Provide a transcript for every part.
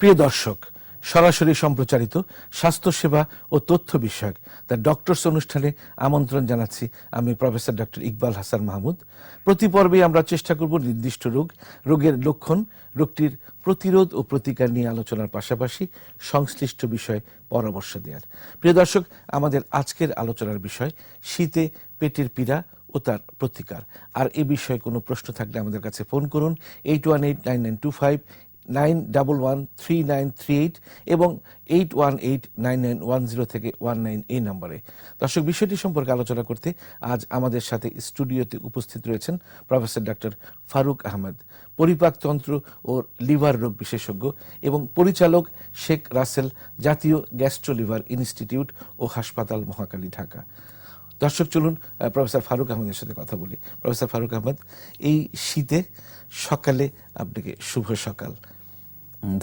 প্রিয় দর্শক, সরাসরি সম্প্রচারিত স্বাস্থ্যসেবা ও তথ্য বিষয়ক দ্য ডক্টরস অনুষ্ঠানে আমন্ত্রণ জানাচ্ছি আমি প্রফেসর ডক্টর ইকবাল হাসান মাহমুদ। প্রতি পর্বে আমরা চেষ্টা করব নির্দিষ্ট রোগের লক্ষণ, রোগটির প্রতিরোধ ও প্রতিকার নিয়ে আলোচনার পাশাপাশি সংশ্লিষ্ট বিষয়ে পরামর্শ দেওয়ার। প্রিয় দর্শক, আমাদের আজকের আলোচনার বিষয় শীতে পেটের পীড়া ও তার প্রতিকার। আর এ বিষয়ে কোনো প্রশ্ন থাকলে আমাদের কাছে ফোন করুন 81899259113938 এবং 81899110 থেকে 19 এই নম্বরে। দর্শক, বিষয়টি সম্পর্কে আলোচনা করতে আজ আমাদের সাথে স্টুডিওতে উপস্থিত রয়েছেন প্রফেসর ডক্টর ফারুক আহমেদ, পরিপাকতন্ত্র ও লিভার রোগ বিশেষজ্ঞ এবং পরিচালক শেখ রাসেল জাতীয় গ্যাস্ট্রোলিভার ইনস্টিটিউট ও হাসপাতাল, মহাখালী, ঢাকা। দর্শক, চলুন প্রফেসর ফারুক আহমেদের সাথে কথা বলি। প্রফেসর ফারুক আহমেদ, এই শীতে সকালে আপনাকে শুভ সকাল।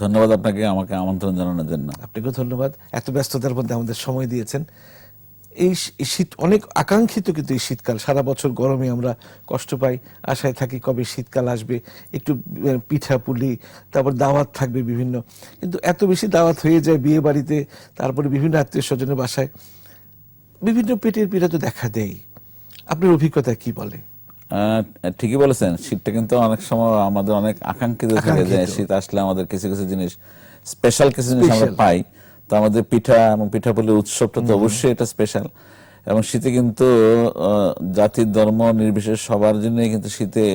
ধন্যবাদ আপনাকে আমাকে আমন্ত্রণ জানানোর জন্য। আপনাকেও ধন্যবাদ, এত ব্যস্ততার মধ্যে আমাদের সময় দিয়েছেন। এই শীত অনেক আকাঙ্ক্ষিত, কিন্তু এই শীতকাল সারা বছর গরমে আমরা কষ্ট পাই, আশায় থাকি কবে শীতকাল আসবে, একটু পিঠা পুলি, তারপর দাওয়াত থাকবে বিভিন্ন, কিন্তু এত বেশি দাওয়াত হয়ে যায় বিয়ে বাড়িতে, তারপরে বিভিন্ন আত্মীয় স্বজনের বাসায় বিভিন্ন পেটের পীড়া তো দেখা দেয়। আপনার অভিজ্ঞতা কি বলে? ঠিকই বলেছেন, শীতটা কিন্তু অনেক সময় আমাদের অনেক আকাঙ্ক্ষিত থাকে যে শীত আসলে আমাদের কিছু কিছু জিনিস, স্পেশাল কিছু জিনিস আমরা পাই। তো আমাদের পিঠা এবং পিঠাপুলির উৎসবটা তো অবশ্যই এটা স্পেশাল। এবং শীতে কিন্তু জাতি ধর্ম নির্বিশেষে সবার জন্যই কিন্তু শীতে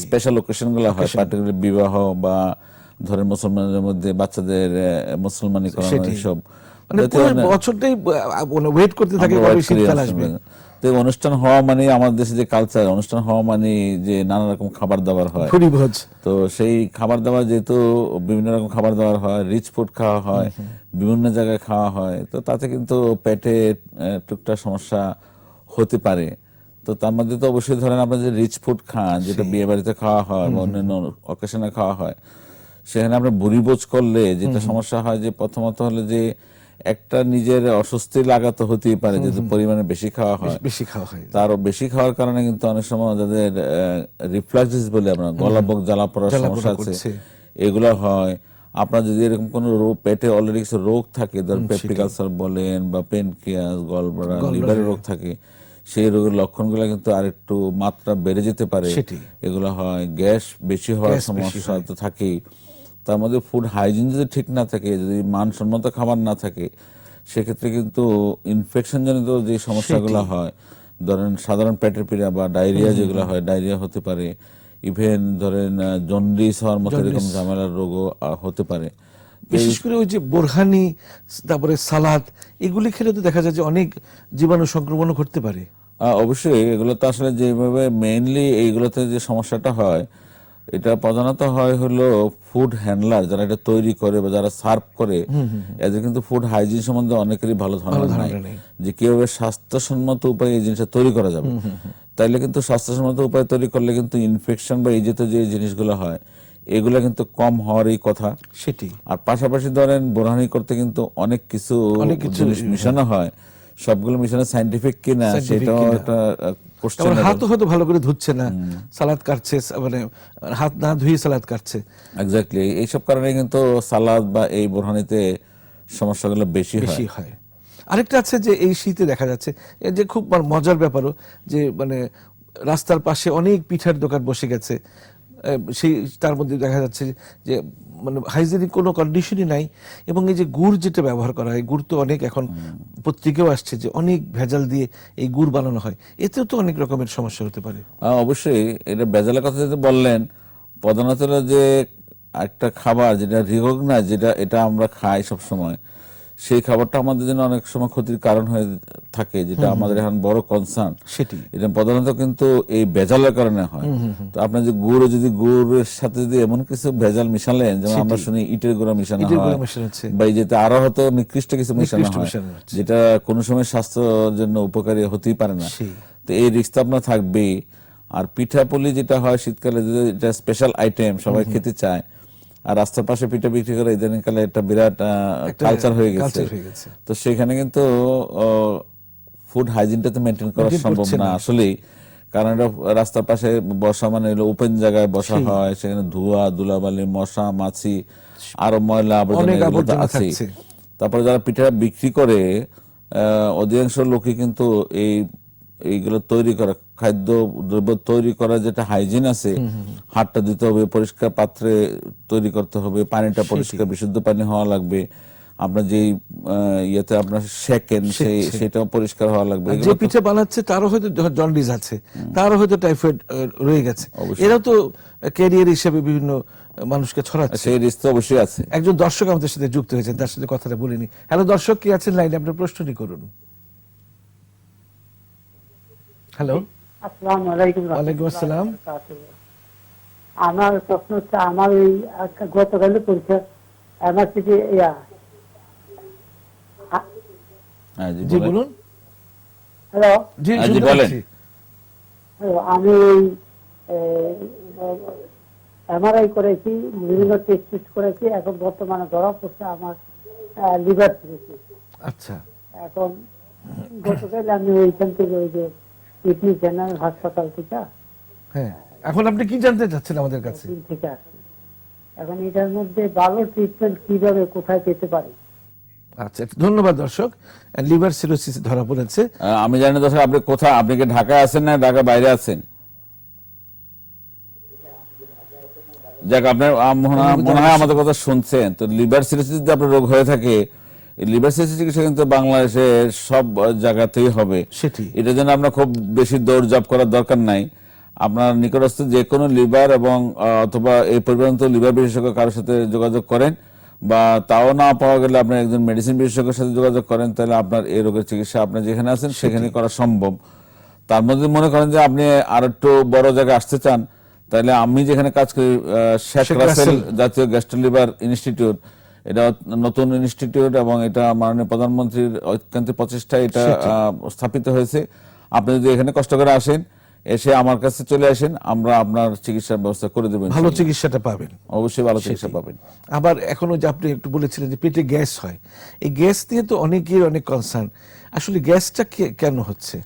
স্পেশাল ওকেশন গুলো হয়, পার্টিকুলার বিবাহ বা ধরেন মুসলমানদের মধ্যে বাচ্চাদের মুসলমানি করানো, এইসব বছরটাই ওয়েট করতে থাকে কবে শীতকাল আসবে। তো অনুষ্ঠান হওয়া মানে আমাদের দেশে যে কালচার, অনুষ্ঠান হওয়া মানে যে নানা রকম খাবার দাবার হয়, তো সেই খাবার দাবার যেহেতু বিভিন্ন রকম খাবার দাবার হয়, রিচ ফুড খাওয়া হয়, বিভিন্ন জায়গায় খাওয়া হয়, তো তাতে কিন্তু পেটে টুকটাক সমস্যা হতে পারে। তো তার মধ্যে তো অবশ্যই ধরেন আপনার যে রিচ ফুড খান, যেটা বিয়ে বাড়িতে খাওয়া হয় বা অন্যান্য অকেশনে খাওয়া হয়, সেখানে আমরা ভুরিভোজ করলে যেটা সমস্যা হয় যে প্রথমত হলো যে একটা নিজের অস্বস্তি লাগাতে হতেই পারে, যেহেতু পরিমাণে বেশি খাওয়া হয়। তারও বেশি খাওয়ার কারণে কিন্তু অনেক সময় যাদের রিফ্লাক্সিস বলে আমরা গলা বুক জ্বালা পড়ার সমস্যা আছে, এগুলো হয়। আপনার যদি এরকম কোনো পেটে অলরেডি কিছু রোগ থাকে, ধরেন পেপটিক আলসার বলেন বা পেনক্রিয়াস, গলব্লাডার, লিভারের রোগ থাকে, সেই রোগের লক্ষণগুলো কিন্তু আরেকটু মাত্রা বেড়ে যেতে পারে। এগুলো হয়, গ্যাস বেশি হওয়ার সমস্যা তো থাকেই। তার মধ্যে ফুড হাইজিন যদি ঠিক না থাকে, যদি মানসম্মত খাবার না থাকে, সেক্ষেত্রে কিন্তু ইনফেকশন জনিত যে সমস্যাগুলো হয়, ধরেন সাধারণ পেটের পীড়া বা ডায়রিয়া যেগুলো হয়, ডায়রিয়া হতে পারে, ইভেন ধরেন জন্ডিস হওয়ার মতো এরকম ঝামেলার রোগও হতে পারে। বিশেষ করে ওই যে বোরহানি, তারপরে সালাদ, এগুলি খেলে তো দেখা যায় যে অনেক জীবাণু সংক্রমণ ঘটতে পারে। অবশ্যই এগুলো তো আসলে যেভাবে মেইনলি এইগুলোতে যে সমস্যাটা হয়, এটা প্রধানত হয় হলো ফুড হ্যান্ডলার, যারা এটা তৈরি করে বা যারা সার্ভ করে, এদের কিন্তু ফুড হাইজিন সম্বন্ধে অনেকেরই ভালো ধারণা নাই যে কিভাবে স্বাস্থ্যসম্মত উপায়ে এই জিনিসটা তৈরি করা যাবে। তাইলে কিন্তু স্বাস্থ্যসম্মত উপায়ে তৈরি করলে কিন্তু ইনফেকশন বা এই যে জিনিসগুলো হয়, এগুলো কিন্তু কম হওয়ারই কথা। সেটি। আর পাশাপাশি ধরেন বোরহানি করতে কিন্তু অনেক কিছু জিনিস মিশানো হয়, সবগুলো মিশানো সাইন্টিফিক কিনা সেটাও একটা কোশ্চেন। হাতও হয়তো ভালো করে ধুচ্ছে না, সালাদ কাটছে, মানে হাত না ধুয়ে সালাদ কাটছে। এক্স্যাক্টলি, এইসব কারণে কিন্তু সালাদ বা এই বোরহানিতে সমস্যাগুলো বেশি হয়। আরেকটা আছে যে এই শীতে দেখা যাচ্ছে যে খুব মজার ব্যাপারও যে মানে রাস্তার পাশে অনেক পিঠার দোকান বসে গেছে, সেই তার মধ্যে দেখা যাচ্ছে যে মানে হাইজেনিক কোনো কন্ডিশনই নাই, এবং এই যে গুড় যেটা ব্যবহার করা হয়, গুড় তো অনেক এখন পত্রিকাও আসছে যে অনেক ভেজাল দিয়ে এই গুড় বানানো হয়, এতেও তো অনেক রকমের সমস্যা হতে পারে। অবশ্যই, এটা ভেজালের কথা যেটা বললেন, প্রধানত যে একটা খাবার যেটা রিকগনাইজ, যেটা এটা আমরা খাই সব সময়, সেই খাবারটা আমাদের জন্য অনেক সময় ক্ষতির কারণ হয়ে থাকে, যেটা আমাদের এখন বড় কনসার্ন। সেটি এটা প্রধানত কিন্তু এই ভেজালের কারণে হয়। তো আপনার যে গুড়ের সাথে যদি এমন কিছু ভেজাল মিশালেন, যেমন আমরা শুনি ইটের গুঁড়া মিশানো হয় বা যেটা আরো হয়তো নিকৃষ্ট কিছু মিশানো হয়, যেটা কোনো সময় স্বাস্থ্যের জন্য উপকারী হতেই পারে না, তো এই রিস্ক তো আপনার থাকবেই। আর পিঠাপুলি যেটা হয় শীতকালে, এটা স্পেশাল আইটেম, সবাই খেতে চায়, আর রাস্তার পাশে পিঠা বিক্রি করে ইদানিংকালে একটা বিরাট কালচার হয়ে গেছে। তো সেখানে কিন্তু ফুড হাইজিনটা তো মেনটেন করা সম্ভব না আসলেই, কারণ এটা রাস্তার পাশে বসা মানে ওপেন জায়গায় বসা হয়, সেখানে ধোঁয়া, ধুলাবালি, মশা, মাছি আরো ময়লা অনেক আবর্জনা এগুলো তো আবর্জনা আছেই। থাকছে। তারপরে যারা পিঠা বিক্রি করে অধিকাংশ লোকই কিন্তু এইগুলো তৈরি করা খাদ্য দ্রব্য তৈরি করা যেটা হাইজিন আছে, হাতটা দিতে হবে, পরিষ্কার পাত্রে তৈরি করতে হবে, পানিটা পরিষ্কার বিশুদ্ধ পানি হওয়া লাগবে, আপনার যেই ইয়েতে আপনার সেকেন সেটাও পরিষ্কার হওয়া লাগবে। আর যে পিঠে বানাচ্ছে তারও হয়তো জন্ডিস আছে, তারও হয়তো টাইফয়েড রয়ে গেছে, এরাও তো ক্যারিয়ার হিসেবে বিভিন্ন মানুষকে ছড়াচ্ছে। সেই রিস্ক তো অবশ্যই আছে। একজন দর্শক আমাদের সাথে যুক্ত হয়েছেন, তার সাথে কথাটা বলিনি। হ্যালো দর্শক, কি আছেন লাইনে? আপনার প্রশ্নটি করুন। হ্যালো। আসসালামু আলাইকুম। ওয়ালাইকুম আসসালাম। আমার প্রশ্ন হচ্ছে, আমার এই গতকাল পরীক্ষা এমআরসিটি জি বলুন। হ্যালো, জি জি, শুনতে বলেন। পাচ্ছি। আমি এমআরআই করেছি, বিভিন্ন টেস্ট করেছি, এখন বর্তমানে ধরা পড়ছে আমার লিভার সিরোসিস। আচ্ছা, এখন গতকাল আমি ওইখান থেকে ওই যে কিডনি জেনারেল হাসপাতাল থেকে হ্যাঁ, এখন আপনি কি জানতে চাচ্ছেন আমাদের কাছে? থেকে আসছি। এখন এটার মধ্যে ভালো ট্রিটমেন্ট কিভাবে কোথায় পেতে পারি? আচ্ছা, ধন্যবাদ দর্শক। লিভার সিরোসিস ধরা পড়েছে। আমি জানি না দর্শক, আপনি কোথায়, আপনি কি ঢাকায় আছেন না ঢাকা বাইরে আছেন? যাক, আপনার মনে হয় আমাদের কথা শুনছেন। তো লিভার সিরোসিস যদি আপনার রোগ হয়ে থাকে, লিভার সিরোসিস চিকিৎসা কিন্তু বাংলাদেশের সব জায়গাতেই হবে। সেটি এটার জন্য আপনার খুব বেশি দৌড়ঝাঁপ করার দরকার নাই। আপনার নিকটস্থ যে কোনো লিভার এবং অথবা এই পরিবর্তন লিভার বিশেষজ্ঞ কারোর সাথে যোগাযোগ করেন, বা তাও না পাওয়া গেলে আপনি একজন মেডিসিন বিশেষজ্ঞের সাথে যোগাযোগ করেন, তাহলে আপনার এই রোগের চিকিৎসা আপনি যেখানে আছেন সেখানে করা সম্ভব। তার মধ্যে মনে করেন যে আপনি আর একটু বড় জায়গায় আসতে চান, তাহলে আমি যেখানে কাজ করি শেখ রাসেল জাতীয় গ্যাস্ট্রো লিভার ইনস্টিটিউট, এটা নতুন ইনস্টিটিউট এবং এটা মাননীয় প্রধানমন্ত্রীর ঐকান্তিক প্রচেষ্টায় এটা স্থাপিত হয়েছে। আপনি যদি এখানে কষ্ট করে আসেন, এসে আমার কাছে চলে আসেন, আমরা আপনার চিকিৎসার ব্যবস্থা করে দেবেন, ভালো চিকিৎসাটা পাবেন, অবশ্যই ভালো চিকিৎসা পাবেন। আবার এখনো যে আপনি একটু বলেছিলেন যে পেটে গ্যাস হয়, এই গ্যাস নিয়ে তো অনেকের অনেক কনসার্ন। আসলে গ্যাসটা কেন হচ্ছে?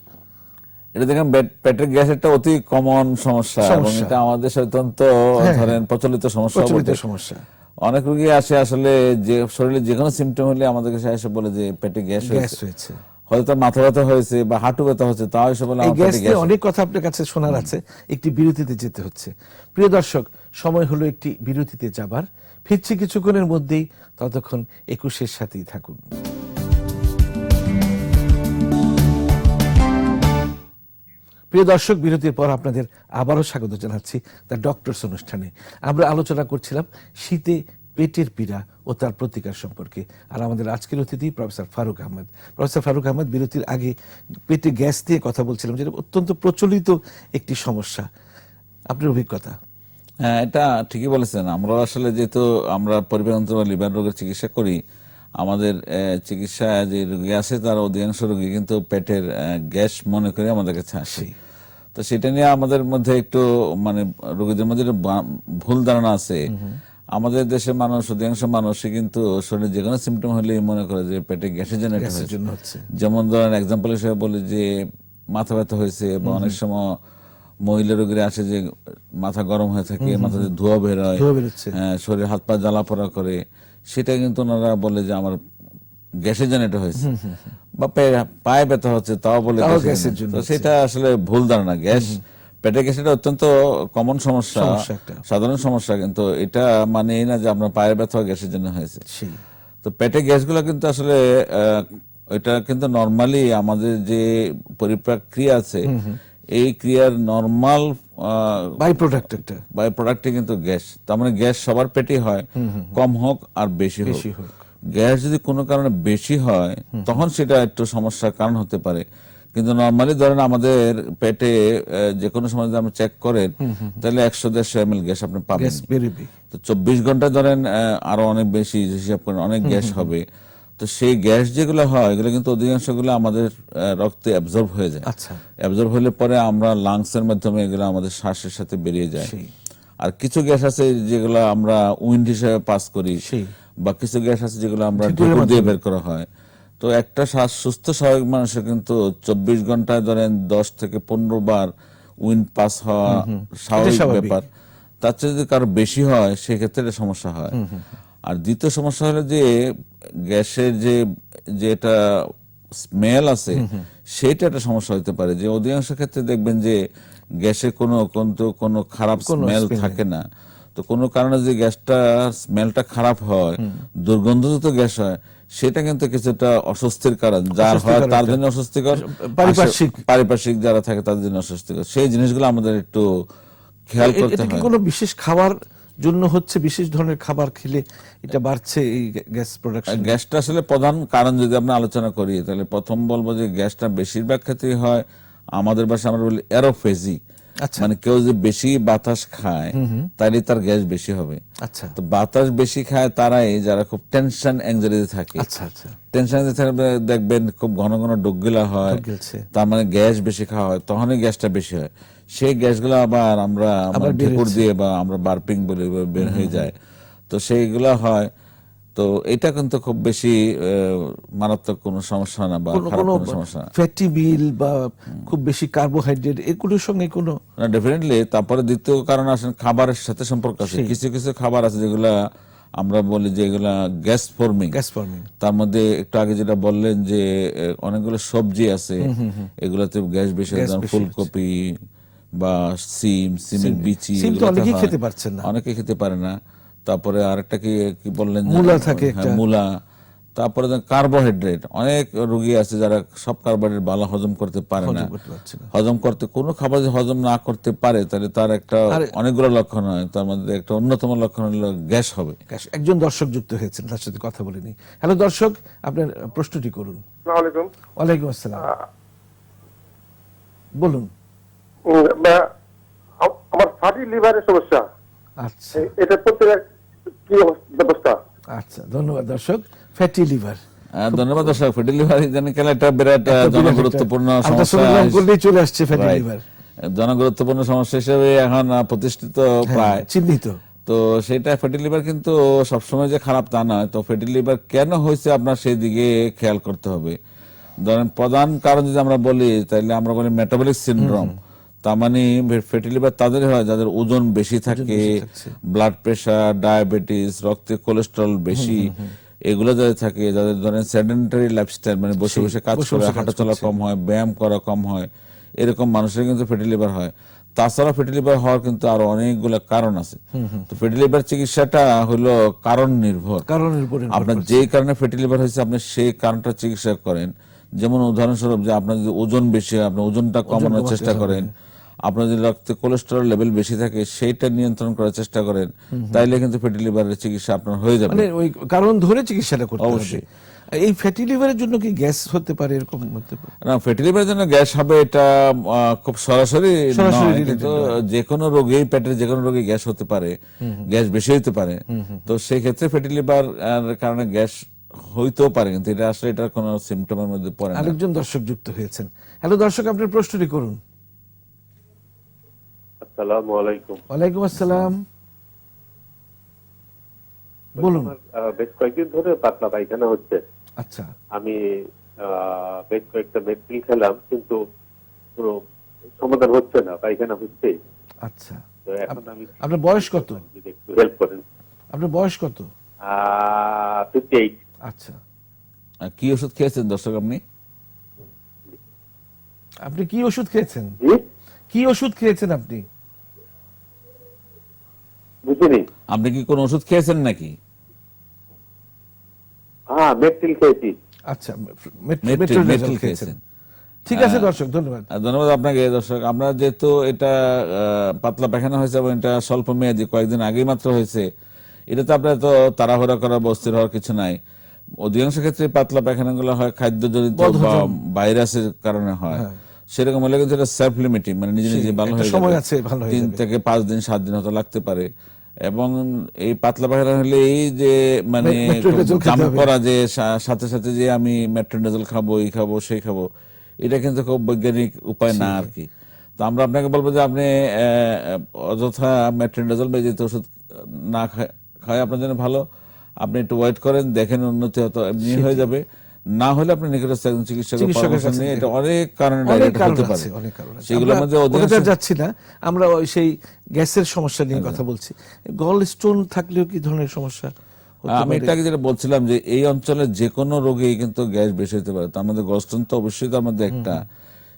এটা দেখেন, পেটের গ্যাস একটা অতি কমন সমস্যা এবং এটা আমাদের অত্যন্ত ধরেন প্রচলিত সমস্যা। অনেক রোগী আসে আসলে যে শরীরে যে কোনো সিমটম হলে আমাদের কাছে এসে বলে যে পেটে গ্যাস হয়েছে, হয়তো তার মাথা ব্যথা হয়েছে বা হাঁটু ব্যথা হচ্ছে, তাও এসে বলে আমার পেটে গ্যাস। অনেক কথা আপনার কাছে শোনার আছে, একটি বিরতিতে যেতে হচ্ছে। প্রিয় দর্শক, সময় হলো একটি বিরতিতে যাবার। ফিরছি কিছুক্ষণের মধ্যেই, ততক্ষণ 21-এর সাথেই থাকুন। প্রিয় দর্শক, বিরতির পর আপনাদের আবারও স্বাগত জানাচ্ছি দ্য ডক্টরস অনুষ্ঠানে। আমরা আলোচনা করছিলাম শীতে পেটের পীড়া ও তার প্রতিকার সম্পর্কে। আর আমাদের আজকের অতিথি প্রফেসর ফারুক আহমেদ। প্রফেসর ফারুক আহমেদ, বিরতির আগে পেটে গ্যাস নিয়ে কথা বলছিলাম, যেটা অত্যন্ত প্রচলিত একটি সমস্যা। আপনার অভিজ্ঞতা? হ্যাঁ, এটা ঠিকই বলেছেন। আমরা আসলে যেহেতু আমরা পরিবারতন্ত্র বা লিভার রোগের চিকিৎসা করি, আমাদের চিকিৎসা যে রোগী আছে তার অধিকাংশ রোগী কিন্তু পেটের গ্যাস মনে করে আমাদের কাছে আসে। তো সেটা নিয়ে আমাদের মধ্যে একটু মানে রোগীদের মধ্যে ভুল ধারণা আছে। আমাদের দেশের মানুষ, অধিকাংশ মানুষই কিন্তু শরীরে যে কোনো সিমটম হলেই মনে করে যে পেটে গ্যাসের জন্য হচ্ছে। যেমন ধরেন এক্সাম্পল হিসেবে বলি যে মাথা ব্যথা হয়েছে, বা অনেক সময় মহিলা রোগীরা আসে যে মাথা গরম হয়ে থাকে, মাথা দিয়ে ধোঁয়া বের হয়, শরীর হাত পা জ্বালা পোড়া করে, সেটা কিন্তু ওনারা বলে যে আমার গ্যাসের জন্য এটা হয়েছে। বা পায়ে ব্যথা হচ্ছে, তাও বলে গ্যাসের জন্য। সেটা আসলে ভুল ধারণা। গ্যাস, পেটের গ্যাস এটা অত্যন্ত কমন সমস্যা, সাধারণ সমস্যা, কিন্তু এটা মানে এই না যে আপনার পায়ের ব্যথা গ্যাসের জন্য হয়েছে। তো পেটের গ্যাসগুলো কিন্তু আসলে এটা কিন্তু নর্মালি আমাদের যে পরিপাক ক্রিয়া আছে, এই ক্রিয়ার নরমাল বাই প্রোডাক্টে কিন্তু গ্যাস। তার মানে গ্যাস সবার পেটে হয়, কম হোক আর বেশি হোক। গ্যাস যদি কোনো কারণে বেশি হয় তখন সেটা একটু সমস্যার কারণ হতে পারে, কিন্তু নর্মালি ধরেন আমাদের পেটে যে কোনো সময় যদি আপনি চেক করেন, তাহলে 100-150 ml গ্যাস আপনি পাবেন। তো 24 ঘন্টায় ধরেন আরো অনেক বেশি হিসাব করেন, অনেক গ্যাস হবে। তো সেই গ্যাস যেগুলো হয়, এগুলো কিন্তু অধিকাংশ গুলো আমাদের রক্তে অ্যাবজর্ব হয়ে যায়। অ্যাবজর্ব হলে পরে আমরা লাংসের মাধ্যমে এগুলো আমাদের শ্বাসের সাথে বেরিয়ে যায়। আর কিছু গ্যাস আছে যেগুলো আমরা উইন্ড হিসেবে পাস করি, বা কিছু গ্যাস আছে যেগুলো আমরা ঢেকুর দিয়ে বের করা হয়। তো একটা সুস্থ স্বাভাবিক মানুষের কিন্তু 24 ঘন্টায় ধরেন 10 থেকে 15 বার উইন্ড পাস হওয়া স্বাভাবিক ব্যাপার। তার চেয়ে যদি কারো বেশি হয়, সেক্ষেত্রে সমস্যা হয়। আর দ্বিতীয় সমস্যা হলো যে গ্যাসের যেটা স্মেল আছে সেটা একটা সমস্যা হতে পারে, যে অধিকাংশ ক্ষেত্রে দেখবেন যে গ্যাসে কোনো খারাপ স্মেল থাকে না। তো কোনো কারণে যে গ্যাসটা স্মেলটা খারাপ হয়, দুর্গন্ধযুক্ত গ্যাস হয়, সেটা কিন্তু কিছুটা অস্বস্তির কারণ, যার হয় তার জন্য অস্বস্তিকর, পারিপার্শ্বিক যারা থাকে তাদের জন্য অস্বস্তিকর। সেই জিনিসগুলো আমাদের একটু খেয়াল করতে এটা কি হয়। কোনো বিশেষ খাবার জন্য হচ্ছে, বিশেষ ধরনের খাবার খেলে এটা বাড়ছে এই গ্যাস প্রোডাকশন? গ্যাসটা আসলে প্রধান কারণ যদি আমরা আলোচনা করি, তাহলে প্রথম বলবো যে গ্যাসটা বেশিরভাগ ক্ষেত্রেই হয় আমাদের ভাষায় আমরা বলি অ্যারোফেজি। আচ্ছা। মানে কেউ যদি বেশি বাতাস খায় তাহলে তার গ্যাস বেশি হবে। আচ্ছা তো বাতাস বেশি খায় তারাই যারা খুব টেনশন এংজাইটিতে থাকে। আচ্ছা আচ্ছা টেনশন থাকবে দেখবেন খুব ঘন ঘন ডোকগিলা হয়, গেছে। তার মানে গ্যাস বেশি খাওয়া হয়, তখনই গ্যাসটা বেশি হয়। সেই গ্যাসগুলো আবার আমরা ঢেকুর দিয়ে বা আমরা বার্পিং বলি বের হয়ে যায়, তো সেইগুলা হয়। তো এটা কিন্তু খুব বেশি মারাত্মক কোনো সমস্যা না বা খারাপ কোনো সমস্যা না। ফ্যাটি মিল বা খুব বেশি কার্বোহাইড্রেট এগুলোর সঙ্গে কোনো না, ডেফিনেটলি। তারপরে দ্বিতীয় কারণ আসেন খাবারের সাথে সম্পর্ক আছে। কিছু কিছু খাবার আছে যেগুলা আমরা বলি যে এগুলা গ্যাস ফর্মিং। তার মধ্যে একটু আগে যেটা বললেন যে অনেকগুলো সবজি আছে এগুলাতে গ্যাস বেশি, যেমন ফুলকপি বা সিমের বিচি, অনেকেই খেতে পারছেন না, অনেকে খেতে পারে না। তারপরে আরেকটা কি বললেন, মূলা থাকে, মূলা। তারপরে কার্বোহাইড্রেট, অনেক রোগী আছে যারা সব কার্বোহাইড্রেট ভালো হজম করতে পারে না। হজম করতে কোনো খাবার যদি হজম না করতে পারে তাহলে তার একটা অনেকগুলো লক্ষণ হয়, তার মধ্যে একটা অন্যতম লক্ষণ হলো গ্যাস হবে। একজন দর্শক যুক্ত হয়েছেন, তার সাথে কথা বলিনি। হ্যালো দর্শক, আপনার প্রশ্নটি করুন। আসসালামু আলাইকুম। ওয়ালাইকুম আসসালাম, বলুন। আমার ফ্যাটি লিভারের সমস্যা। আচ্ছা, এটা প্রত্যেক কি ব্যবস্থা? আচ্ছা, ধন্যবাদ দর্শক। ফ্যাটি লিভার, ধন্যবাদ দর্শক। ফ্যাটি লিভার ইদানিং খেলা একটা বিরাট জনগুরুত্বপূর্ণ সমস্যা চলে আসছে। ফ্যাটি লিভার জনগুরুত্বপূর্ণ সমস্যা হিসেবে এখন প্রতিষ্ঠিত, প্রায় চিহ্নিত। তো সেটা ফ্যাটি লিভার কিন্তু সবসময় যে খারাপ তা নয়। তো ফ্যাটি লিভার কেন হয়েছে আপনার সেই দিকে খেয়াল করতে হবে। ধরেন প্রধান কারণ যদি আমরা বলি তাহলে আমরা বলি মেটাবলিক সিনড্রোম। তার মানে ফ্যাটি লিভার তাদের হয় যাদের ওজন বেশি থাকে, ব্লাড প্রেশার, ডায়াবেটিস, রক্তে কোলেস্টেরল বেশি, এগুলো যাদের থাকে, যাদের ধরেন সেডেন্টারি লাইফস্টাইল, মানে বসে বসে কাজ করে, হাঁটাচলা কম হয়, ব্যায়াম করা কম হয়, এরকম মানুষের কিন্তু ফ্যাটি লিভার হয়। তাছাড়া ফ্যাটি লিভার হওয়ার কিন্তু আরো অনেকগুলো কারণ আছে। তো ফ্যাটি লিভার চিকিৎসাটা হলো কারণ নির্ভর। আপনার যে কারণে ফ্যাটি লিভার হয়েছে আপনি সেই কারণটা চিকিৎসা করেন। যেমন উদাহরণস্বরূপ যে আপনার যদি ওজন বেশি হয়, আপনি ওজনটা কমানোর চেষ্টা করেন। আপনার যদি রক্তে কোলেস্টেরল লেভেল বেশি থাকে সেইটা নিয়ন্ত্রণ করার চেষ্টা করেন, তাইলে কিন্তু ফ্যাটি লিভারের চিকিৎসা আপনার হয়ে যাবে। মানে ওই কারণ ধরে চিকিৎসাটা করতে হবে। এই ফ্যাটি লিভারের জন্য কি গ্যাস হতে পারে, এরকম হতে পারে? না, ফ্যাটি লিভারের জন্য গ্যাস হবে এটা খুব সরাসরি নয়, কিন্তু যে কোনো রোগী, পেটের যে কোনো রোগী গ্যাস হতে পারে, গ্যাস বেশি হতে পারে। তো সেই ক্ষেত্রে ফ্যাটি লিভার কারণে গ্যাস হইতেও পারে, কিন্তু এটা আসলে এটার কোনো সিমটমের মধ্যে পড়ে না। আরেকজন দর্শক যুক্ত হয়েছেন। হ্যালো দর্শক, আপনার প্রশ্নটি করুন। আসসালামু আলাইকুম। ওয়ালাইকুম আসসালাম, বলুন। বেশ কয়েকদিন ধরে পাতলা পায়খানা হচ্ছে। আচ্ছা, আমি বেশ কয়েকটা মেডিসিন খেলাম কিন্তু পুরো সমাধান হচ্ছে না, পায়খানা হচ্ছে। আচ্ছা, তো এখন আমি, আপনার বয়স কত? যদি একটু হেল্প করেন। আপনার বয়স কত? 58। আচ্ছা, কি ওষুধ খেয়েছেন দর্শক আপনি? আপনি কি ওষুধ খেয়েছেন? জি, কি ওষুধ খেয়েছেন আপনি? বুঝিনি। আপনি কি কোন ওষুধ খেয়েছেন নাকি? হ্যাঁ, মেডিসিন খেয়েছি। আচ্ছা, মেট্রোনিডাজল খেয়েছেন। ঠিক আছে দর্শক, ধন্যবাদ। ধন্যবাদ আপনাকে দর্শক। আমরা যেহেতু এটা পাতলা পায়খানা হয়েছে এবং এটা স্বল্প মেয়াদী, কয়েকদিন আগেই মাত্র হয়েছে, এটাতে আপনার তো তাড়াহুড়া করা বা অস্থির হওয়ার কিছু নাই। অধিকাংশ ক্ষেত্রে পাতলা পায়খানাগুলো হয় খাদ্যজনিত বা ভাইরাসের কারণে হয়। সেরকম হলে কিন্তু এটা সেলফ লিমিটিং, মানে নিজে নিজে ভালো হয়ে যাবে। 3 থেকে 5 দিন 7 দিন হয়তো লাগতে পারে। এবং এই পাতলা পায়খানা হলে এই যে মানে জাম করা যে সাথে সাথে যে আমি মেট্রোনিডাজল খাবো, এই খাবো, সেই খাবো, এটা কিন্তু খুব বৈজ্ঞানিক উপায় না আর কি। তো আমরা আপনাকে বলবো যে আপনি অযথা মেট্রোনিডাজল বা যেহেতু ওষুধ না খায় আপনার জন্য ভালো। আপনি একটু ওয়েট করেন, দেখেন উন্নতি হয়তো এমনি হয়ে যাবে। না হলে আপনি নিকটস্থ একজন চিকিৎসকের পরামর্শ নিয়ে, এটা অনেক কারণে হতে পারে। সেগুলোর মধ্যে ওটা যাচ্ছি না, আমরা ওই সেই গ্যাসের সমস্যা নিয়ে কথা বলছি। গল স্টোন থাকলেও কি ধরনের সমস্যা আমি এটা আগে যেটা বলছিলাম যে এই অঞ্চলের যে কোনো রোগেই কিন্তু গ্যাস বেশি হতে পারে, তার মধ্যে গলস্টোন তো অবশ্যই তার মধ্যে একটা।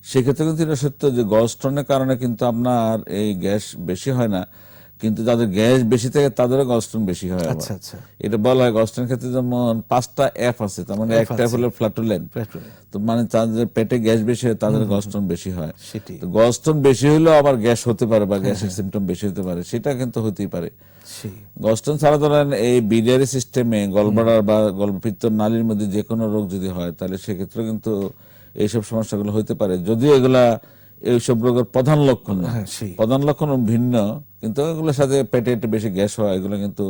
সেক্ষেত্রে কিন্তু এটা সত্য যে গলস্টোনের কারণে কিন্তু আপনার এই গ্যাস বেশি হয় না, কিন্তু যাদের গ্যাস বেশি থাকে তাদেরও গলস্টোন বেশি হয়। আচ্ছা আচ্ছা, এটা বলা হয় গলস্টোনের ক্ষেত্রে যেমন 5টা এফ আছে, তার মানে একটা হলো ফ্ল্যাটুলেন্ট, তো মানে যাদের পেটে গ্যাস বেশি হয় তাদের গলস্টোন বেশি হয়। সেটাই। তো গলস্টোন বেশি হলেও আবার গ্যাস হতে পারে বা গ্যাসের সিমটম বেশি হতে পারে, সেটা কিন্তু হতেই পারে। গলস্টোন ছাড়া ধরেন এই বিলিয়ারি সিস্টেমে গলব্লাডার বা গলপিত্ত নালীর মধ্যে যে কোনো রোগ যদি হয় তাহলে সেক্ষেত্রে কিন্তু এইসব সমস্যাগুলো হতে পারে, যদিও এগুলা এইসব রোগের প্রধান লক্ষণ না। প্রধান লক্ষণ ভিন্ন, কিন্তু এগুলোর সাথে পেটে একটু বেশি গ্যাস হয়, এগুলো কিন্তু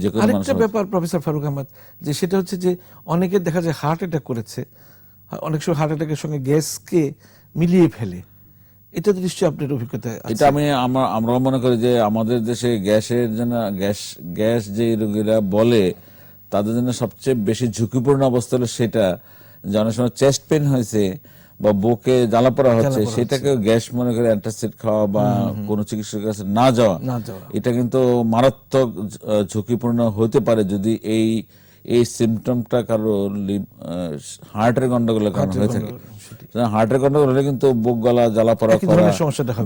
যে কোনো মানুষ। আরেকটা ব্যাপার প্রফেসর ফারুক আহমদ, যে সেটা হচ্ছে যে অনেকে দেখা যায় হার্ট অ্যাটাক করেছে, অনেক সময় হার্ট অ্যাটাকের সঙ্গে গ্যাসকে মিলিয়ে ফেলে, এটা তো নিশ্চয়ই আপনার অভিজ্ঞতা আছে। এটা আমরাও মনে করি যে আমাদের দেশে গ্যাসের জন্য গ্যাস যে রোগীরা বলে তাদের জন্য সবচেয়ে বেশি ঝুঁকিপূর্ণ অবস্থা হলো সেটা, যে অনেক সময় চেস্ট পেন হয়েছে বা বুকে জ্বালা পড়া হচ্ছে, সেটাকে গ্যাস মনে করে অ্যান্টাসিড খাওয়া বা কোনো চিকিৎসকের কাছে না যাওয়া, এটা কিন্তু মারাত্মক ঝুঁকিপূর্ণ হতে পারে যদি এই সিমটমটা কারো হার্টের গন্ডগোলের কারণে হয়ে থাকে। হার্টের গন্ডগোল হলে কিন্তু বুক গলা জ্বালা পড়া করা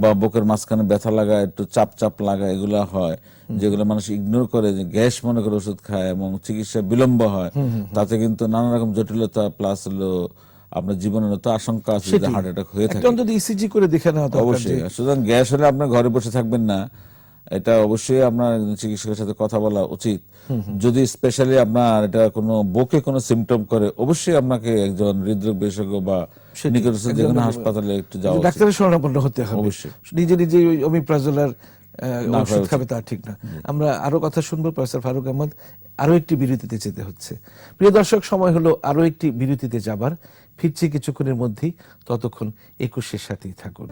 বা বুকের মাঝখানে ব্যথা লাগা, একটু চাপ চাপ লাগা, এগুলা হয়, যেগুলো মানুষ ইগনোর করে, যে গ্যাস মনে করে ওষুধ খায় এবং চিকিৎসা বিলম্ব হয়, তাতে কিন্তু নানা রকম জটিলতা প্লাস হলো আপনার জীবনের তো আশঙ্কা আছে যে হার্ট অ্যাটাক হয়ে থাকে। অন্তত ইসিজি করে দেখে নেওয়া দরকার। অবশ্যই। সুতরাং গ্যাস হলে আপনার ঘরে বসে থাকবেন না, এটা অবশ্যই আপনার চিকিৎসকের সাথে কথা বলা উচিত। যদি স্পেশালি আপনার এটা কোনো বুকে কোনো সিমটম করে, অবশ্যই আপনাকে একজন হৃদরোগ বিশেষজ্ঞ বা নিকটস্থ যে কোনো হাসপাতালে একটু যাওয়া উচিত, ডাক্তারের শরণাপন্ন হতে হবে। অবশ্যই। নিজে নিজে ওমিপ্রাজোলার ওষুধ খাবে তা ঠিক না। আমরা আরো কথা শুনবো প্রফেসর ফারুক আহমদ, আরো একটি বিরতিতে যেতে হচ্ছে। প্রিয় দর্শক, সময় হলো আরো একটি বিরতিতে যাবার, ফিরছি কিছুক্ষণের মধ্যেই, ততক্ষণ 21-এর সাথেই থাকুন।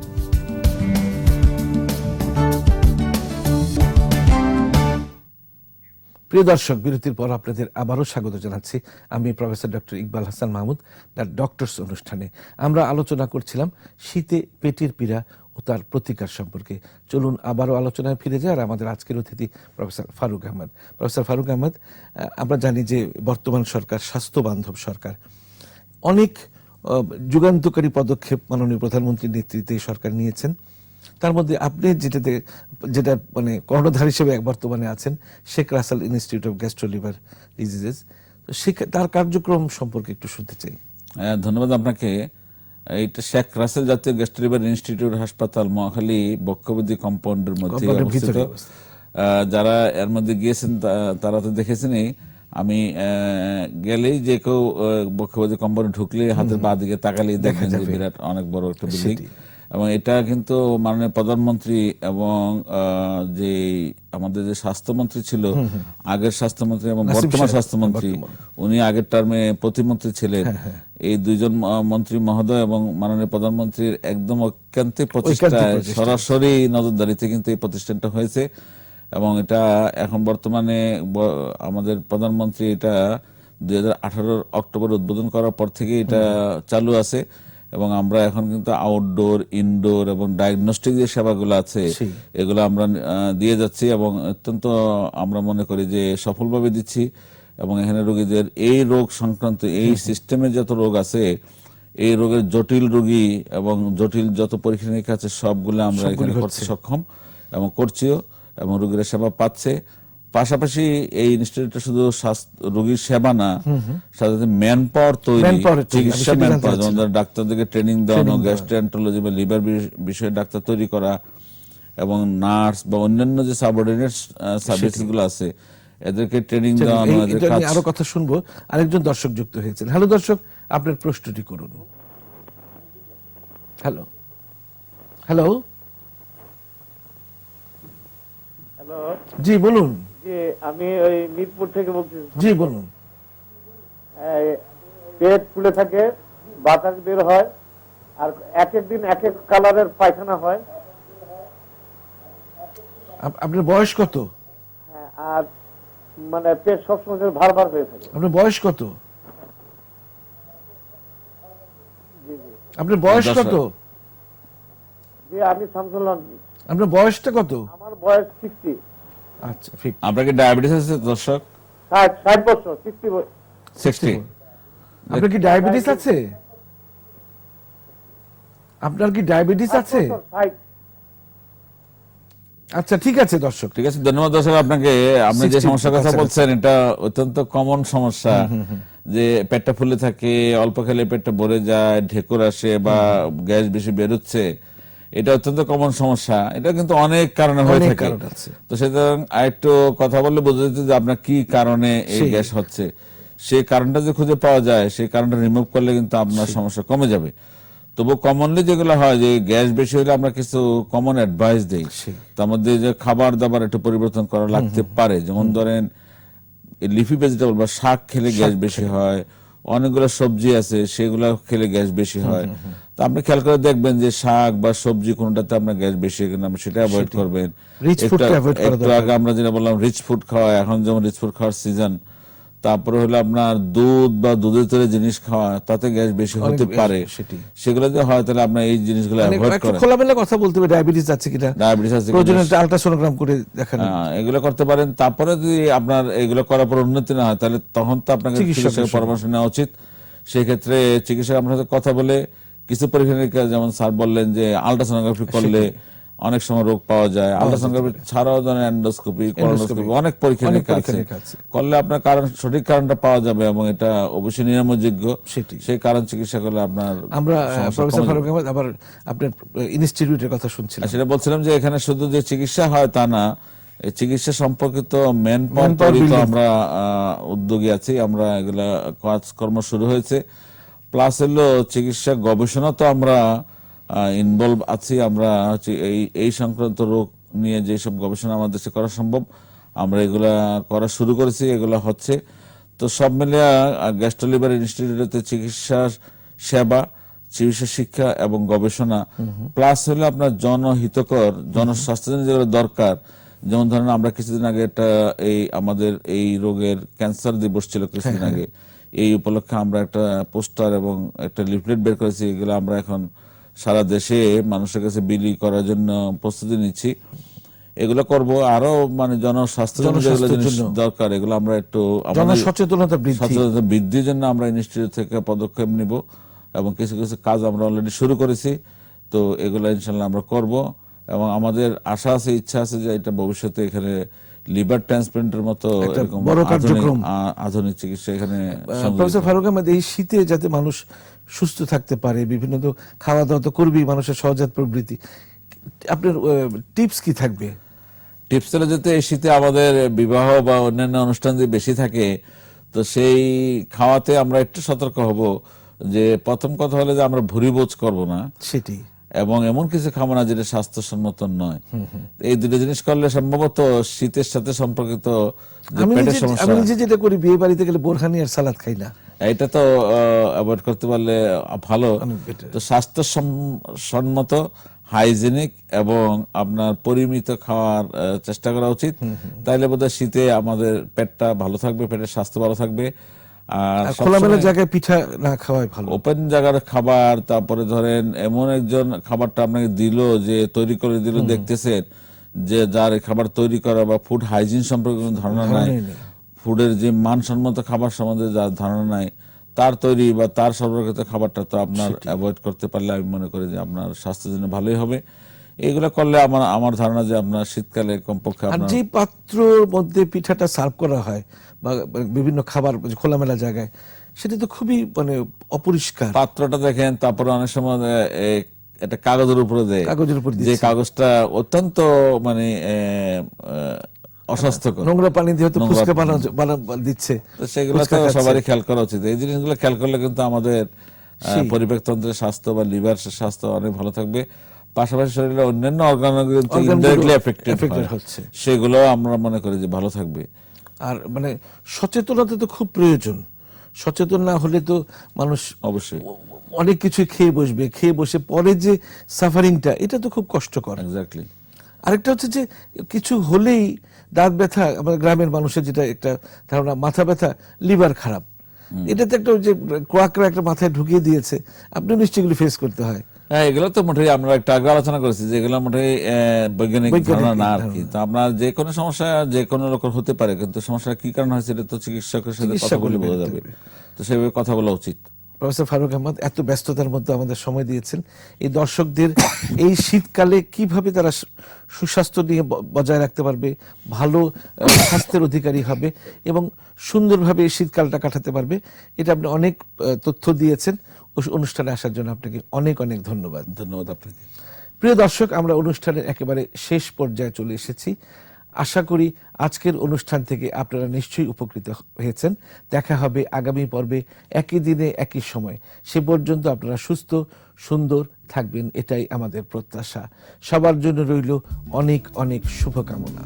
প্রিয় দর্শক, বিরতির পর আপনাদের আবারও স্বাগত জানাচ্ছি। আমি professor doctor Iqbal Hasan Mahmud, the doctors অনুষ্ঠানে। আমরা আলোচনা করছিলাম শীতে পেটের পীড়া ও তার প্রতিকার সম্পর্কে। চলুন আবারও আলোচনায় ফিরে যায়। আর আমাদের আজকের অতিথি প্রফেসর ফারুক আহমদ। প্রফেসর ফারুক আহমদ, আমরা জানি যে বর্তমান সরকার স্বাস্থ্য বান্ধব সরকার, অনেক যুগান্তকারী পদক্ষেপ মাননীয় প্রধানমন্ত্রীর নেতৃত্বে সরকার নিয়েছেন। তার মধ্যে আপনি যেটা মানে কর্ণধার হিসেবে বর্তমানে আছেন, Sheikh Russel institute of gastro liver diseases, তার কার্যক্রম সম্পর্কে একটু শুনতে চাই। ধন্যবাদ আপনাকে। এইটা শেখ রাসেল জাতীয় গ্যাস্ট্রো-লিভার ইনস্টিটিউট হাসপাতাল, মহাখালী বক্ষবৃদ্ধি কম্পাউন্ডের মধ্যে অবস্থিত। যারা এর মধ্যে গিয়েছেন তারা তো দেখেছেনই। আমি গেলেই যে কেউ বক্ষবৃদ্ধি কম্পাউন্ডে ঢুকলে হাতের বাঁ দিকে তাকালেই দেখেন যে বিরাট অনেক বড় একটা বিল্ডিং, এবং এটা কিন্তু মাননীয় প্রধানমন্ত্রী এবং যে আমাদের যে স্বাস্থ্যমন্ত্রী ছিল, আগের স্বাস্থ্যমন্ত্রী এবং বর্তমান স্বাস্থ্যমন্ত্রী, উনি আগের টার্মে প্রতিমন্ত্রী ছিলেন, এই দুইজন মন্ত্রী মহোদয় এবং মাননীয় প্রধানমন্ত্রীর একদম ঐকান্তিক প্রচেষ্টায় সরাসরি নজরদারিতে কিন্তু এই প্রতিষ্ঠানটা হয়েছে। এবং এটা এখন বর্তমানে আমাদের প্রধানমন্ত্রী এটা 2018 অক্টোবর উদ্বোধন করার পর থেকে এটা চালু আছে, এবং আমরা এখন কিন্তু আউটডোর, ইনডোর এবং ডায়াগনস্টিক যে সেবাগুলো আছে এগুলো আমরা দিয়ে যাচ্ছি, এবং অত্যন্ত আমরা মনে করি যে সফলভাবে দিচ্ছি। এবং এখানে রোগীদের এই রোগ সংক্রান্ত এই সিস্টেমে যত রোগ আছে, এই রোগের জটিল রোগী এবং জটিল যত পরীক্ষা নিরীক্ষা আছে সবগুলো আমরা এখানে করতে সক্ষম এবং করছিও, এবং রোগীরা সেবা পাচ্ছে। পাশাপাশি এই ইনস্টিটিউটটা শুধু রোগীর সেবা না, সাথে ম্যান পাওয়ার তৈরি, চিকিৎসা ম্যান পাওয়ার, যেমন ডাক্তারদেরকে ট্রেনিং দেওয়ানো, গ্যাস্ট্রোএন্টারোলজি বা লিভার বিষয়ে ডাক্তার তৈরি করা, এবং নার্স বা অন্যান্য যে সাবঅর্ডিনেট সার্ভিস গুলো আছে এদেরকে ট্রেনিং দেওয়ানো। আরো কথা শুনবো। আরেকজন দর্শক যুক্ত হয়েছেন। হ্যালো দর্শক, আপনার প্রশ্নটি করুন। হ্যালো হ্যালো হ্যালো, জি বলুন। জি আমি ওই মিরপুর থেকে বলছি। জি বলুন। পেট ফুলে থাকে, বাতাস বের হয়, আর এক এক দিন এক এক কালারের পায়খানা হয়। আপনার বয়স কত? হ্যাঁ, আর মানে পেট সবসময় ভার ভার হয়ে থাকে। আপনার বয়স কত? জি জি আপনার বয়স কত? জি আমি শামসুল্লাহ। আপনার বয়সটা কত? আমার বয়স 60। আচ্ছা, আপনাকে ডায়াবেটিস আছে দর্শক? 60 বছর 60 আপনার কি ডায়াবেটিস আছে? আপনার কি ডায়াবেটিস আছে? 60 আচ্ছা ঠিক আছে দর্শক, ঠিক আছে, ধন্যবাদ দর্শক আপনাকে। আপনি যে 60 সমস্যার কথা কাছাকাছি। বলছেন এটা অত্যন্ত কমন সমস্যা, যে পেটটা ফুলে থাকে, অল্প খেলে পেটটা ভরে যায়, ঢেকুর আসে বা গ্যাস বেশি বেরোচ্ছে, এটা অত্যন্ত কমন সমস্যা। এটা কিন্তু অনেক কারণে হয়ে অনেক থাকে। কারণ আছে। তো সুতরাং আরেকটু কথা বললে বোঝা যেত যে আপনার কি কারণে এই গ্যাস হচ্ছে। সেই কারণটা যে খুঁজে পাওয়া যায়, সেই কারণটা রিমুভ করলে কিন্তু আপনার সমস্যা কমে যাবে। তবু কমনলি যেগুলো হয় যে গ্যাস বেশি হলে আমরা কিছু কমন অ্যাডভাইস দেই। তার মধ্যে যে খাবার দাবার একটু পরিবর্তন করা লাগতে পারে, যেমন ধরেন লিফি ভেজিটেবল বা শাক খেলে গ্যাস বেশি হয়, অনেকগুলো সবজি আছে সেগুলো খেলে গ্যাস বেশি হয়। তো আপনি খেয়াল করে দেখবেন যে শাক বা সবজি কোনটাতে আপনার গ্যাস বেশি, আপনি সেটা অ্যাভয়েড করবেন। Rich food টা avoid করা একটু আগে আমরা যেটা বললাম রিচ ফুড খাওয়া, এখন যেমন রিচ ফুড খাওয়ার সিজন। তারপরে হলো আপনার দুধ বা দুধের তৈরি জিনিস খাওয়া, তাতে গ্যাস বেশি হতে পারে। সেগুলো যে হয় তাহলে আপনার এই জিনিসগুলো অ্যাভয়েড একটু করেন। খোলামেলা কথা বলতে হবে, ডায়াবেটিস আছে কিনা, ডায়াবেটিস আছে প্রয়োজনে একটা আল্ট্রাসোনোগ্রাম করে দেখানো, এগুলো করতে পারেন। তারপরে যদি আপনার এগুলো করার পর উন্নতি না হয়, তাহলে তখন তো আপনাকে চিকিৎসকের পরামর্শ নেওয়া উচিত। সেই ক্ষেত্রে চিকিৎসক আপনার সাথে কথা বলে কিছু পরীক্ষা নিরীক্ষা, যেমন স্যার বললেন যে আল্ট্রাসোনোগ্রাফি করলে অনেক সময় রোগ পাওয়া যায়। আল্ট্রাসোনোগ্রাফি ছাড়াও ধরেন এন্ডোস্কোপি, কোলোনোস্কোপি, অনেক পরীক্ষা নিরীক্ষা আছে। করলে আপনার সঠিক কারণটা পাওয়া যাবে এবং এটা অবশ্যই নিরাময়যোগ্য। সেই কারণ চিকিৎসা করলে আপনার আমরা প্রফেসর ফারুক আহমেদ আবার আপনার ইনস্টিটিউটের কথা শুনছিলাম। সেটা বলছিলাম যে এখানে শুধু যে চিকিৎসা হয় তা না, এই চিকিৎসা সম্পর্কিত ম্যান পাওয়ার আমরা উদ্যোগী আছি। আমরা এগুলা কাজকর্ম শুরু হয়েছে। প্লাস হলো চিকিৎসা গবেষণা তো আমরা ইনভলভ আছি। আমরা এই সংক্রান্ত রোগ নিয়ে যেসব গবেষণা আমাদের দেশে করা সম্ভব আমরা এগুলা করা শুরু করেছি, এগুলা হচ্ছে। তো সব মিলিয়ে গ্যাস্ট্রোলিভার ইনস্টিটিউটে চিকিৎসা সেবা, চিকিৎসা শিক্ষা এবং গবেষণা প্লাস হলো আপনার জনহিতকর, জনস্বাস্থ্যের জন্য যেগুলো দরকার। যেমন ধরেন আমরা কিছুদিন আগে আমাদের এই রোগের ক্যান্সার দিবস ছিল কিছুদিন আগে, এই উপলক্ষে আমরা একটা পোস্টার এবং একটা লিফলেট বের করেছি। এগুলো আমরা এখন সারা দেশে মানুষের কাছে বিলি করার জন্য প্রস্তুতি নিচ্ছি। এগুলো করব আরো, মানে জনস্বাস্থ্য দরকার, এগুলো আমরা একটু সচেতনতা বৃদ্ধির জন্য আমরা ইনস্টিটিউট থেকে পদক্ষেপ নিব এবং কিছু কিছু কাজ আমরা অলরেডি শুরু করেছি। তো এগুলো ইনশাল্লাহ আমরা করব এবং আমাদের আশা আছে, ইচ্ছা আছে যে এটা ভবিষ্যতে এখানে লিভার ট্রান্সপ্লান্টের মতো আধুনিক চিকিৎসা এখানে। প্রফেসর ফারুক আহমেদ, এই শীতে যাতে মানুষ সুস্থ থাকতে পারে, বিভিন্ন তো খাওয়া দাওয়া তো করবেই, মানুষের সহজাত প্রবৃত্তি, আপনার টিপস কি থাকবে? টিপস হলো যাতে এই শীতে আমাদের বিবাহ বা অন্যান্য অনুষ্ঠান যদি বেশি থাকে, তো সেই খাওয়াতে আমরা একটু সতর্ক হব। যে প্রথম কথা হলো যে আমরা ভুরিভোজ করব না, সেটি, এবং এমন কিছু খাবো না যেটা স্বাস্থ্যসম্মত নয়। এই দুটো জিনিস করলে সম্ভবত শীতের সাথে সম্পর্কিত আমি নিজে যেটা করি, বিয়ে বাড়িতে গেলে বোরহানি আর সালাদ খাই না, এটা তো অ্যাভয়েড করতে পারলে ভালো। তো স্বাস্থ্যসম্মত, হাইজেনিক এবং আপনার পরিমিত খাওয়ার চেষ্টা করা উচিত। তাইলে বোধহয় শীতে আমাদের পেটটা ভালো থাকবে, পেটের স্বাস্থ্য ভালো থাকবে। আর খোলামেলা জায়গায় পিঠা না খাওয়াই ভালো, ওপেন জায়গার খাবার। তারপরে ধরেন এমন একজন খাবারটা আপনাকে দিল, যে তৈরি করে দিল, দেখতেছেন যে যার খাবার তৈরি করা বা ফুড হাইজিন সম্পর্কে কোনো ধারণা নাই, ফুডের যে মানসম্মত খাবার সম্বন্ধে যার ধারণা নাই, তার তৈরি বা তার সরবরাহিত খাবারটা তো আপনার অ্যাভয়েড করতে পারলে আমি মনে করি যে আপনার স্বাস্থ্যের জন্য ভালোই হবে। এগুলো করলে আমার ধারণা যে আপনার শীতকালে কমপক্ষে আপনার যে পাত্রর মধ্যে পিঠাটা সার্ভ করা হয় বা বিভিন্ন খাবার খোলামেলা জায়গায়, সেটা তো খুবই মানে অপরিষ্কার। পাত্রটা দেখেন, তারপরে অনেক সময় একটা কাগজের উপরে দেয়, যে কাগজটা অত্যন্ত মানে অস্বাস্থ্যকর, নোংরা পানি দিয়ে হয়তো ফুসকা দিচ্ছে। সেগুলো তো সবারই খেয়াল করা উচিত। এই জিনিসগুলো খেয়াল করলে কিন্তু আমাদের পরিপাকতন্ত্রের স্বাস্থ্য বা লিভার স্বাস্থ্য অনেক ভালো থাকবে। পাশাপাশি শরীরের অন্যান্য অর্গানগুলো এফেক্টেড হচ্ছে, সেগুলো আমরা মনে করি যে ভালো থাকবে। আর মানে সচেতনতা তো খুব প্রয়োজন। সচেতন না হলে তো মানুষ অবশ্যই অনেক কিছু খেয়ে বসবে, খেয়ে বসে পরে যে সাফারিংটা, এটা তো খুব কষ্টকর। এক্স্যাক্টলি। আরেকটা হচ্ছে যে কিছু হলেই দাঁত ব্যথা, আমাদের গ্রামের মানুষের যেটা একটা ধারণা, মাথা ব্যথা লিভার খারাপ, এটাতে একটা যে কোয়াকরা একটা মাথায় ঢুকিয়ে দিয়েছে, আপনি নিশ্চয়ই এগুলো ফেস করতে হয়। হ্যাঁ, এগুলো তো মোটেই আমরা একটা আগে আলোচনা করেছি যে এগুলো মোটেই বৈজ্ঞানিক ধারণা না আর কি। তো আপনার যে কোনো সমস্যা যে কোনো রকম হতে পারে, কিন্তু সমস্যা কি কারণ হয়েছে এটা তো চিকিৎসকের সাথে কথা বলে বোঝা যাবে। তো সেভাবে কথা বলা উচিত। প্রফেসর ফারুক আহমদ এত ব্যস্ততার মধ্যে আমাদের সময় দিয়েছেন। এই দর্শকদের এই শীতকালে কিভাবে তারা সুস্বাস্থ্য নিয়ে বজায় রাখতে পারবে, ভালো স্বাস্থ্যের অধিকারী হবে এবং সুন্দরভাবে এই শীতকালটা কাটাতে পারবে, এটা আপনি অনেক তথ্য দিয়েছেন। অনুষ্ঠানে আসার জন্য আপনাকে অনেক অনেক ধন্যবাদ। ধন্যবাদ আপনাকে। প্রিয় দর্শক, আমরা অনুষ্ঠানের একেবারে শেষ পর্যায়ে চলে এসেছি। আশা করি আজকের অনুষ্ঠান থেকে আপনারা নিশ্চয়ই উপকৃত হয়েছেন। দেখা হবে আগামী পর্বে একই দিনে একই সময়। সে পর্যন্ত আপনারা সুস্থ সুন্দর থাকবেন, এটাই আমাদের প্রত্যাশা। সবার জন্য রইল অনেক অনেক শুভকামনা।